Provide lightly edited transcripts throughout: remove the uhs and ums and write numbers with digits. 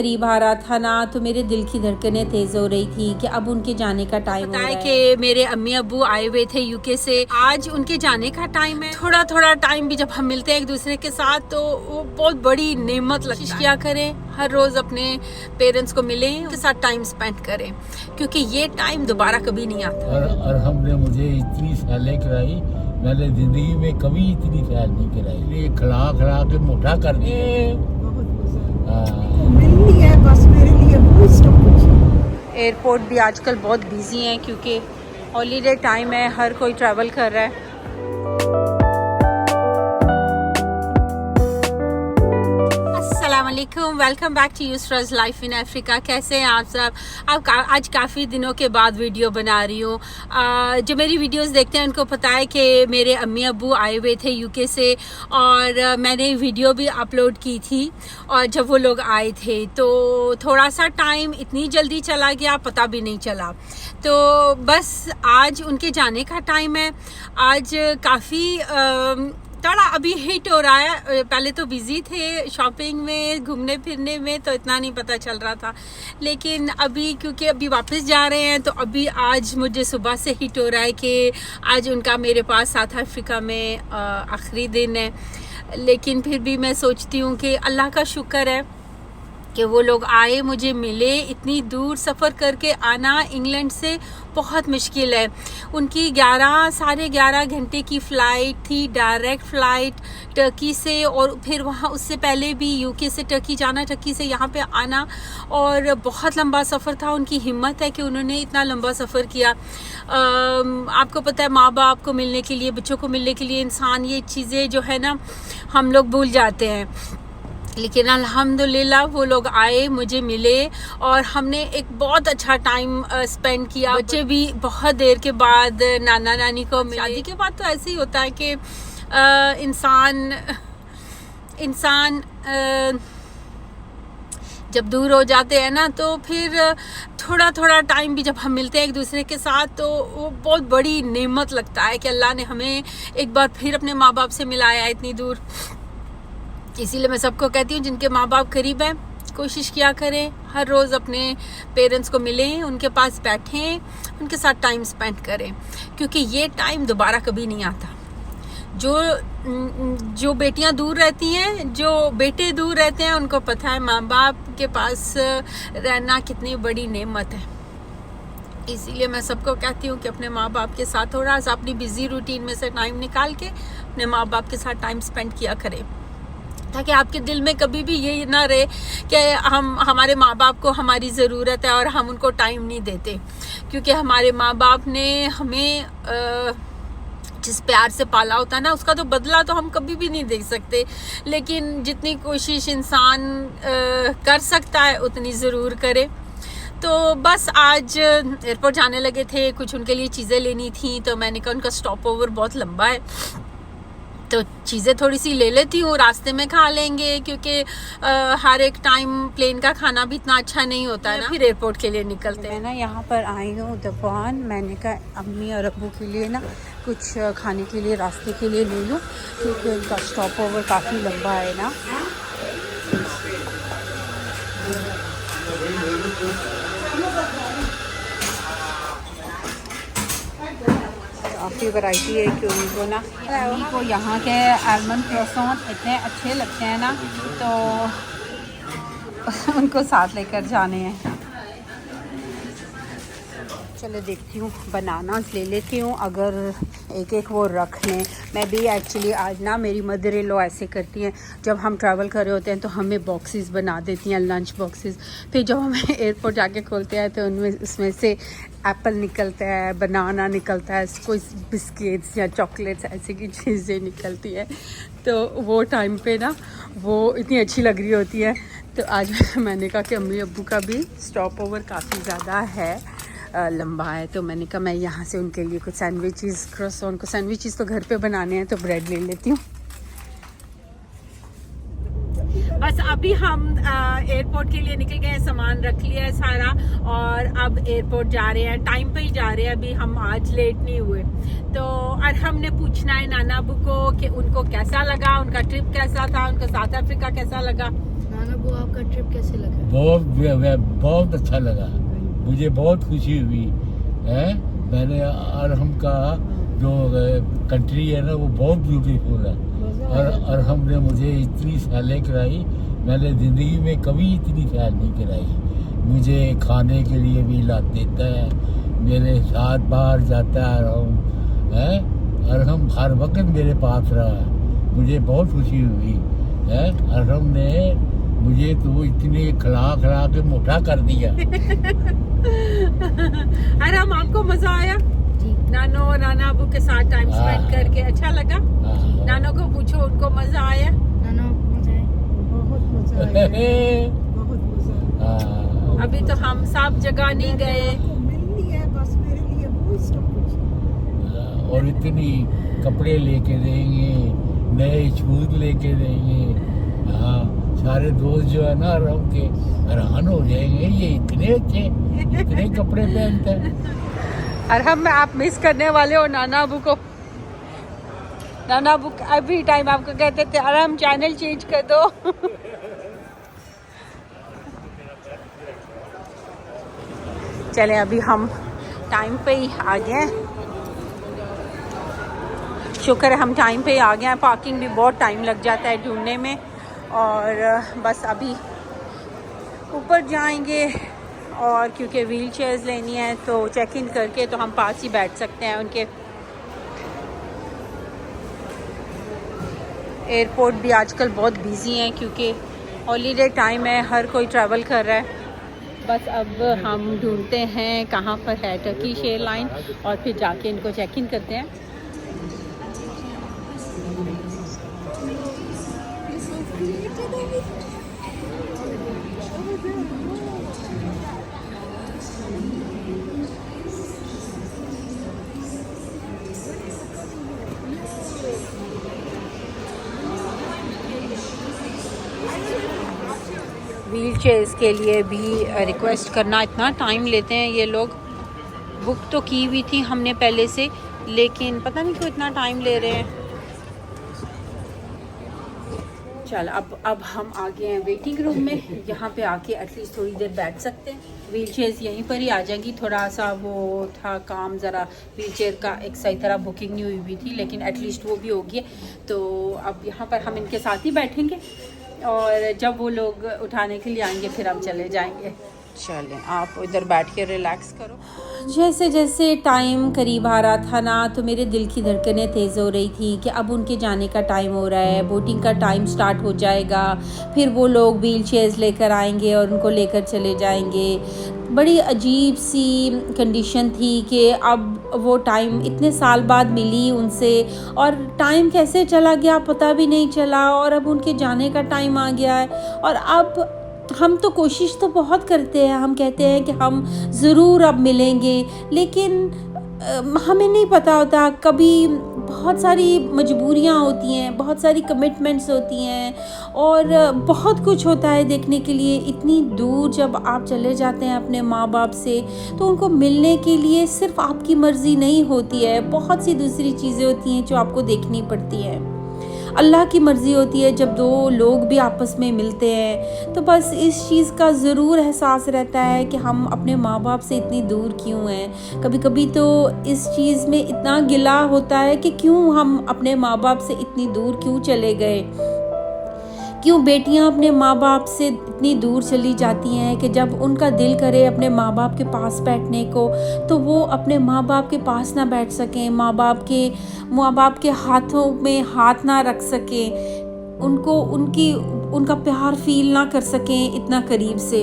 करीब आ रहा था ना, तो मेरे दिल की धड़कनें तेज हो रही थी कि अब उनके जाने का टाइम हो रहा है। कि मेरे अम्मी अब्बू आए हुए थे यूके से, आज उनके जाने का टाइम है। थोड़ा थोड़ा टाइम भी जब हम मिलते हैं एक दूसरे के साथ तो वो बहुत बड़ी नेमत लगती है। क्या करें, हर रोज अपने पेरेंट्स को मिलें, उनके साथ टाइम स्पेंड करें, क्योंकि ये टाइम दोबारा कभी नहीं आता। और हमने मुझे इतनी सैलें कराई, मैंने जिंदगी में कभी इतनी सैल नहीं कराई। ये खड़ा खड़ा के मोटा कर दिए। मिलनी है बस मेरे लिए कुछ। एयरपोर्ट भी आजकल बहुत बिजी हैं क्योंकि हॉलीडे टाइम है, हर कोई ट्रैवल कर रहा है। अस्सलामुअलैकुम, वेलकम बैक टू यूसराज लाइफ इन अफ्रीका। कैसे हैं आप सब? आज काफ़ी दिनों के बाद वीडियो बना रही हूँ। जो मेरी वीडियोस देखते हैं उनको पता है कि मेरे अम्मी अब्बू आए हुए थे यूके से, और मैंने वीडियो भी अपलोड की थी। और जब वो लोग आए थे तो थोड़ा सा टाइम इतनी जल्दी चला गया, पता भी नहीं चला। तो बस आज उनके जाने का टाइम है। आज काफ़ी थोड़ा अभी हिट हो रहा है। पहले तो बिजी थे शॉपिंग में, घूमने फिरने में, तो इतना नहीं पता चल रहा था। लेकिन अभी क्योंकि अभी वापस जा रहे हैं, तो अभी आज मुझे सुबह से हिट हो रहा है कि आज उनका मेरे पास साउथ अफ्रीका में आखिरी दिन है। लेकिन फिर भी मैं सोचती हूँ कि अल्लाह का शुक्र है कि वो लोग आए, मुझे मिले। इतनी दूर सफ़र करके आना इंग्लैंड से बहुत मुश्किल है। उनकी 11-11.5 घंटे की फ़्लाइट थी, डायरेक्ट फ़्लाइट टर्की से, और फिर वहाँ उससे पहले भी यूके से टर्की जाना, टर्की से यहाँ पे आना, और बहुत लंबा सफ़र था। उनकी हिम्मत है कि उन्होंने इतना लंबा सफ़र किया। आपको पता है, माँ बाप को मिलने के लिए, बच्चों को मिलने के लिए इंसान ये चीज़ें जो है ना, हम लोग भूल जाते हैं। लेकिन अल्हम्दुलिल्लाह वो लोग आए, मुझे मिले, और हमने एक बहुत अच्छा टाइम स्पेंड किया। बच्चे भी बहुत देर के बाद नाना नानी को मिले। शादी के बाद तो ऐसे ही होता है कि इंसान जब दूर हो जाते हैं ना, तो फिर थोड़ा थोड़ा टाइम भी जब हम मिलते हैं एक दूसरे के साथ, तो वो बहुत बड़ी नेमत लगता है कि अल्लाह ने हमें एक बार फिर अपने माँ बाप से मिलाया इतनी दूर। इसीलिए मैं सबको कहती हूँ, जिनके माँ बाप करीब हैं, कोशिश किया करें हर रोज़ अपने पेरेंट्स को मिलें, उनके पास बैठें, उनके साथ टाइम स्पेंड करें, क्योंकि ये टाइम दोबारा कभी नहीं आता। जो बेटियां दूर रहती हैं, जो बेटे दूर रहते हैं, उनको पता है माँ बाप के पास रहना कितनी बड़ी नेमत है। इसीलिए मैं सबको कहती हूँ कि अपने माँ बाप के साथ थोड़ा सा अपनी बिजी रूटीन में से टाइम निकाल के अपने माँ बाप के साथ टाइम स्पेंड किया करें, ताकि आपके दिल में कभी भी ये ना रहे कि हमारे माँ बाप को हमारी ज़रूरत है और हम उनको टाइम नहीं देते। क्योंकि हमारे माँ बाप ने हमें जिस प्यार से पाला होता है ना, उसका तो बदला तो हम कभी भी नहीं दे सकते। लेकिन जितनी कोशिश इंसान कर सकता है उतनी ज़रूर करे। तो बस आज एयरपोर्ट जाने लगे थे, कुछ उनके लिए चीज़ें लेनी थी, तो मैंने कहा उनका स्टॉप ओवर बहुत लंबा है, तो चीज़ें थोड़ी सी ले लेती हूँ, रास्ते में खा लेंगे, क्योंकि हर एक टाइम प्लेन का खाना भी इतना अच्छा नहीं होता है ना। फिर एयरपोर्ट के लिए निकलते हैं। मैं ना यहाँ पर आई हूँ दुकान, मैंने कहा अम्मी और अब्बू के लिए ना कुछ खाने के लिए रास्ते के लिए ले लूँ, क्योंकि उनका स्टॉप ओवर काफ़ी लंबा है ना। काफ़ी वैरायटी है कि उनको ना, उनको यहाँ के आलमंड क्रोसॉन इतने अच्छे लगते हैं ना, तो उनको साथ लेकर जाने हैं। चलो देखती हूँ, बनानास ले लेती हूँ, अगर एक एक वो रख लें। मैं भी एक्चुअली आज ना, मेरी मदर इन लॉ ऐसे करती हैं, जब हम ट्रैवल कर रहे होते हैं तो हमें बॉक्सेस बना देती हैं, लंच बॉक्सेस। फिर जब हम एयरपोर्ट जाके खोलते हैं तो उसमें से एप्पल निकलता है, बनाना निकलता है, कोई बिस्किट्स या चॉकलेट्स ऐसी की चीज़ें निकलती हैं। तो वो टाइम पे ना वो इतनी अच्छी लग रही होती है। तो आज मैंने कहा कि अम्मी अब्बू का भी स्टॉप ओवर काफ़ी ज़्यादा है, लंबा है, तो मैंने कहा मैं यहाँ से उनके लिए कुछ सैंडविचेस, क्रोसॉन को सैंडविचेस तो घर पे बनाने हैं, तो ब्रेड ले लेती हूँ। बस अभी हम एयरपोर्ट के लिए निकल गए, सामान रख लिया है सारा, और अब एयरपोर्ट जा रहे हैं, टाइम पे ही जा रहे हैं। अभी हम आज लेट नहीं हुए। तो और हमने पूछना है नाना अब्बू को कि उनको कैसा लगा, उनका ट्रिप कैसा था, उनका साउथ अफ्रीका कैसा लगा। नाना वो आपका ट्रिप कैसे लगा? बहुत अच्छा लगा, मुझे बहुत खुशी हुई है। मैंने अरहम का जो कंट्री है ना वो बहुत ब्यूटीफुल है, और अरहम ने मुझे इतनी सैलें कराई, मैंने ज़िंदगी में कभी इतनी सैल नहीं कराई। मुझे खाने के लिए भी ला देता है, मेरे साथ बाहर जाता है अरहम है, अरहम हर वक्त मेरे पास रहा है, मुझे बहुत खुशी हुई है। अरहम ने मुझे तो इतने खिला खिला के मोटा कर दिया। अरहम, आपको मजा आया नानो और नाना अबू के साथ टाइम स्पेंड करके? अच्छा लगा? नानो को पूछो, उनको मजा आया? नाना आपको मजा आया? बहुत मजा आया, बहुत मजा आया। अभी तो हम सब जगह नहीं गए। आपको मिलनी है बस, मेरे लिए वो सब कुछ। और इतनी कपड़े लेके देंगे, नए शूज लेके देंगे। हाँ, सारे दोस्त जो है ना अरहम के हैरान हो जाएंगे, ये इतने अच्छे इतने कपड़े पहनते हैं। अरहम में आप मिस करने वाले हो नाना अबू को। नाना अबू एवरी टाइम आपको कहते थे अरहम चैनल चेंज कर दो। चले, अभी हम टाइम पे ही आ गए हैं, शुक्र है हम टाइम पे ही आ गए हैं। पार्किंग भी बहुत टाइम लग जाता है ढूंढने में, और बस अभी ऊपर जाएंगे, और क्योंकि व्हील चेयर्स लेनी है तो चेक इन करके तो हम पास ही बैठ सकते हैं उनके। एयरपोर्ट भी आजकल बहुत बिजी हैं क्योंकि हॉलीडे टाइम है, हर कोई ट्रैवल कर रहा है। बस अब हम ढूंढते हैं कहाँ पर है टर्किश एयरलाइन, और फिर जाके इनको चेक इन करते हैं। व्हील चेयर्स के लिए भी रिक्वेस्ट करना, इतना टाइम लेते हैं ये लोग। बुक तो की हुई थी हमने पहले से, लेकिन पता नहीं क्यों इतना टाइम ले रहे हैं। चल, अब हम आ गए हैं वेटिंग रूम में, यहाँ पे आके एटलीस्ट थोड़ी देर बैठ सकते हैं। व्हील चेयर्स यहीं पर ही आ जाएगी। थोड़ा सा वो था काम, ज़रा व्हील चेयर का एक सही तरह बुकिंग नहीं हुई थी, लेकिन एटलीस्ट वो भी होगी। तो अब यहाँ पर हम इनके साथ ही बैठेंगे, और जब वो लोग उठाने के लिए आएंगे फिर हम चले जाएंगे। चलें, आप इधर बैठ के रिलैक्स करो। जैसे जैसे टाइम करीब आ रहा था ना, तो मेरे दिल की धड़कनें तेज़ हो रही थी कि अब उनके जाने का टाइम हो रहा है, बोटिंग का टाइम स्टार्ट हो जाएगा, फिर वो लोग व्हील चेयर्स लेकर आएंगे और उनको लेकर चले जाएंगे। बड़ी अजीब सी कंडीशन थी कि अब वो टाइम इतने साल बाद मिली उनसे, और टाइम कैसे चला गया पता भी नहीं चला, और अब उनके जाने का टाइम आ गया है। और अब हम तो कोशिश तो बहुत करते हैं, हम कहते हैं कि हम ज़रूर अब मिलेंगे, लेकिन हमें नहीं पता होता, कभी बहुत सारी मजबूरियां होती हैं, बहुत सारी कमिटमेंट्स होती हैं, और बहुत कुछ होता है देखने के लिए। इतनी दूर जब आप चले जाते हैं अपने माँ बाप से, तो उनको मिलने के लिए सिर्फ आपकी मर्ज़ी नहीं होती है, बहुत सी दूसरी चीज़ें होती हैं जो आपको देखनी पड़ती हैं। अल्लाह की मर्ज़ी होती है जब दो लोग भी आपस में मिलते हैं। तो बस इस चीज़ का ज़रूर एहसास रहता है कि हम अपने माँ बाप से इतनी दूर क्यों हैं। कभी कभी तो इस चीज़ में इतना गिला होता है कि क्यों हम अपने माँ बाप से इतनी दूर क्यों चले गए, क्यों बेटियां अपने माँ बाप से इतनी दूर चली जाती हैं कि जब उनका दिल करे अपने माँ बाप के पास बैठने को, तो वो अपने माँ बाप के पास ना बैठ सकें, माँ बाप के हाथों में हाथ ना रख सकें, उनको उनका प्यार फील ना कर सकें इतना करीब से।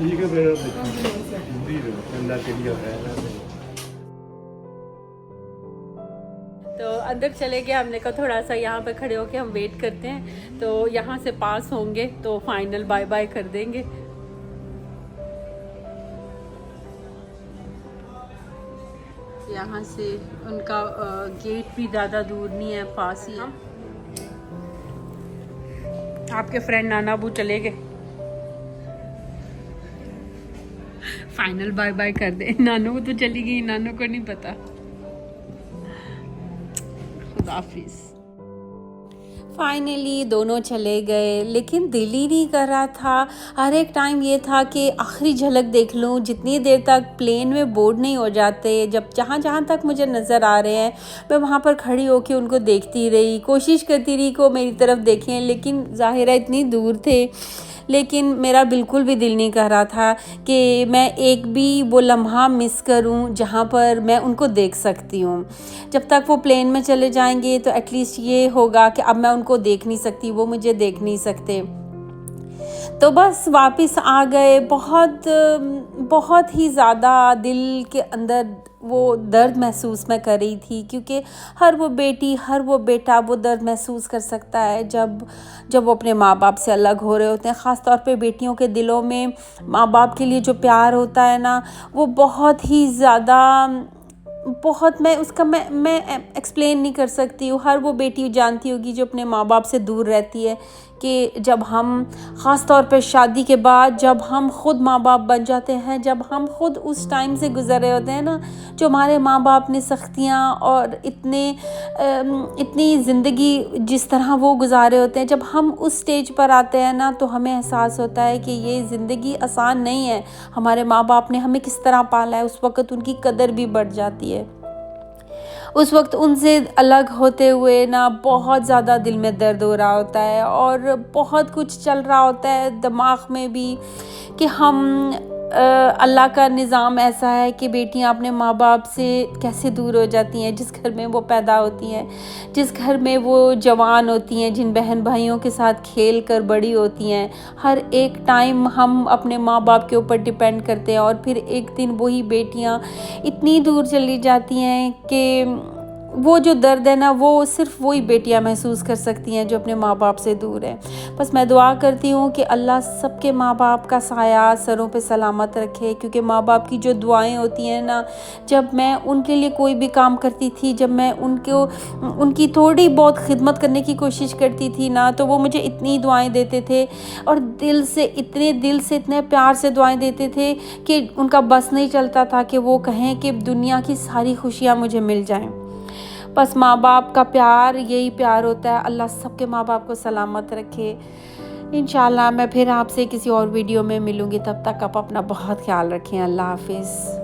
이거 배로 우리를 맨날 그리려 해야 तो अंदर चले गए। हमने कहा थोड़ा सा यहाँ पे खड़े होके हम वेट करते हैं, तो यहाँ से पास होंगे तो फाइनल बाय बाय कर देंगे। यहाँ से उनका गेट भी ज़्यादा दूर नहीं है, पास ही है। आपके फ्रेंड नाना अबू चले गए, फाइनल बाय बाय कर दे। नानू तो चली गई, नानू को नहीं पता। खुदाफिज। फाइनली दोनों चले गए, लेकिन दिल ही नहीं कर रहा था। हर एक टाइम ये था कि आखिरी झलक देख लूँ। जितनी देर तक प्लेन में बोर्ड नहीं हो जाते, जब जहाँ जहाँ तक मुझे नज़र आ रहे हैं मैं वहाँ पर खड़ी होकर उनको देखती रही, कोशिश करती रही कि वो मेरी तरफ देखें, लेकिन ज़ाहिर है इतनी दूर थे। लेकिन मेरा बिल्कुल भी दिल नहीं कर रहा था कि मैं एक भी वो लम्हा मिस करूं जहां पर मैं उनको देख सकती हूं। जब तक वो प्लेन में चले जाएंगे तो एटलीस्ट ये होगा कि अब मैं उनको देख नहीं सकती, वो मुझे देख नहीं सकते। तो बस वापस आ गए। बहुत ही ज़्यादा दिल के अंदर वो दर्द महसूस मैं कर रही थी, क्योंकि हर वो बेटी, हर वो बेटा वो दर्द महसूस कर सकता है जब वो अपने माँ बाप से अलग हो रहे होते हैं। ख़ास तौर पे बेटियों के दिलों में माँ बाप के लिए जो प्यार होता है ना, वो बहुत ही ज़्यादा, मैं एक्सप्लेन नहीं कर सकती हूँ। हर वो बेटी जानती होगी जो अपने माँ बाप से दूर रहती है कि जब हम, ख़ास तौर पे शादी के बाद, जब हम ख़ुद माँ बाप बन जाते हैं, जब हम ख़ुद उस टाइम से गुज़र रहे होते हैं ना, जो हमारे माँ बाप ने सख्तियाँ और इतनी ज़िंदगी जिस तरह वो गुजारे होते हैं, जब हम उस स्टेज पर आते हैं ना, तो हमें एहसास होता है कि ये ज़िंदगी आसान नहीं है। हमारे माँ बाप ने हमें किस तरह पाला है, उस वक़्त उनकी कदर भी बढ़ जाती है। उस वक्त उनसे अलग होते हुए ना बहुत ज़्यादा दिल में दर्द हो रहा होता है, और बहुत कुछ चल रहा होता है दिमाग में भी कि हम अल्लाह का निज़ाम ऐसा है कि बेटियां अपने माँ बाप से कैसे दूर हो जाती हैं। जिस घर में वो पैदा होती हैं, जिस घर में वो जवान होती हैं, जिन बहन भाइयों के साथ खेल कर बड़ी होती हैं, हर एक टाइम हम अपने माँ बाप के ऊपर डिपेंड करते हैं, और फिर एक दिन वही बेटियां इतनी दूर चली जाती हैं कि वो जो दर्द है ना, वो सिर्फ वही बेटियां महसूस कर सकती हैं जो अपने माँ बाप से दूर हैं। बस मैं दुआ करती हूँ कि अल्लाह सबके माँ बाप का साया सरों पे सलामत रखे, क्योंकि माँ बाप की जो दुआएं होती हैं ना, जब मैं उनके लिए कोई भी काम करती थी, जब मैं उनकी थोड़ी बहुत खिदमत करने की कोशिश करती थी ना, तो वो मुझे इतनी दुआएं देते थे, और दिल से इतने प्यार से दुआएं देते थे कि उनका बस नहीं चलता था कि वो कहें कि दुनिया की सारी खुशियाँ मुझे मिल जाएं। बस माँ बाप का प्यार यही प्यार होता है। अल्लाह सबके माँ बाप को सलामत रखे। इंशाल्लाह मैं फिर आपसे किसी और वीडियो में मिलूँगी। तब तक आप अपना बहुत ख्याल रखें। अल्लाह हाफिज़।